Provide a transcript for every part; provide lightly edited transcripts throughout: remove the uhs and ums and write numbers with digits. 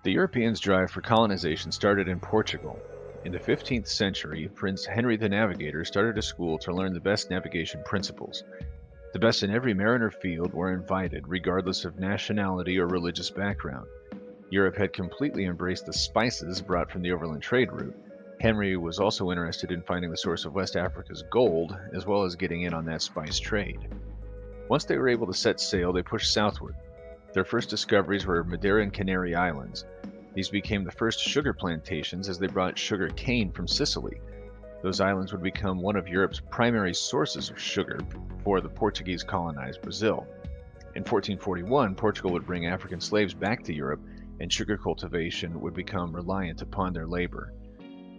The Europeans' drive for colonization started in Portugal. In the 15th century, Prince Henry the Navigator started a school to learn the best navigation principles. The best in every mariner field were invited, regardless of nationality or religious background. Europe had completely embraced the spices brought from the overland trade route. Henry was also interested in finding the source of West Africa's gold, as well as getting in on that spice trade. Once they were able to set sail, they pushed southward. Their first discoveries were Madeira and Canary Islands. These became the first sugar plantations as they brought sugar cane from Sicily. Those islands would become one of Europe's primary sources of sugar before the Portuguese colonized Brazil. In 1441, Portugal would bring African slaves back to Europe, and sugar cultivation would become reliant upon their labor.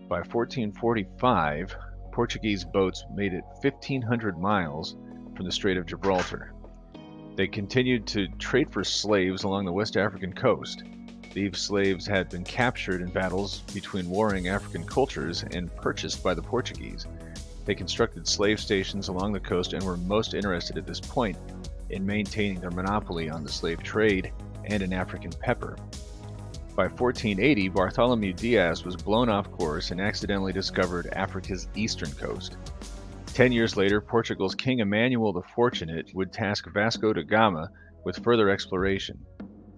By 1445, Portuguese boats made it 1,500 miles from the Strait of Gibraltar. They continued to trade for slaves along the West African coast. These slaves had been captured in battles between warring African cultures and purchased by the Portuguese. They constructed slave stations along the coast and were most interested at this point in maintaining their monopoly on the slave trade and in African pepper. By 1480, Bartholomew Diaz was blown off course and accidentally discovered Africa's eastern coast. 10 years later, Portugal's King Emmanuel the Fortunate would task Vasco da Gama with further exploration.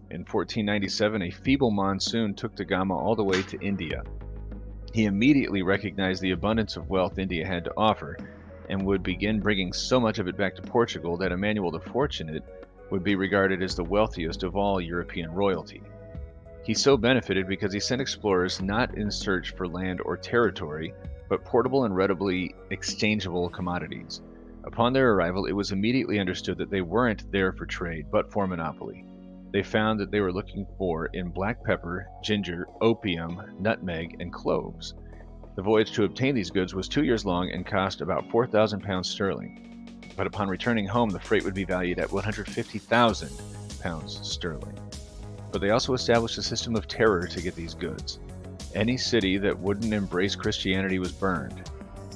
In 1497, a feeble monsoon took da Gama all the way to India. He immediately recognized the abundance of wealth India had to offer and would begin bringing so much of it back to Portugal that Emmanuel the Fortunate would be regarded as the wealthiest of all European royalty. He so benefited because he sent explorers not in search for land or territory, but portable and readily exchangeable commodities. Upon their arrival, it was immediately understood that they weren't there for trade, but for monopoly. They found that they were looking for in black pepper, ginger, opium, nutmeg, and cloves. The voyage to obtain these goods was 2 years long and cost about 4,000 pounds sterling. But upon returning home, the freight would be valued at 150,000 pounds sterling. But they also established a system of terror to get these goods. Any city that wouldn't embrace Christianity was burned.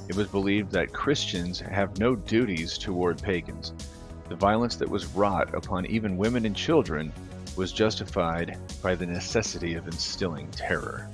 It was believed that Christians have no duties toward pagans. The violence that was wrought upon even women and children was justified by the necessity of instilling terror.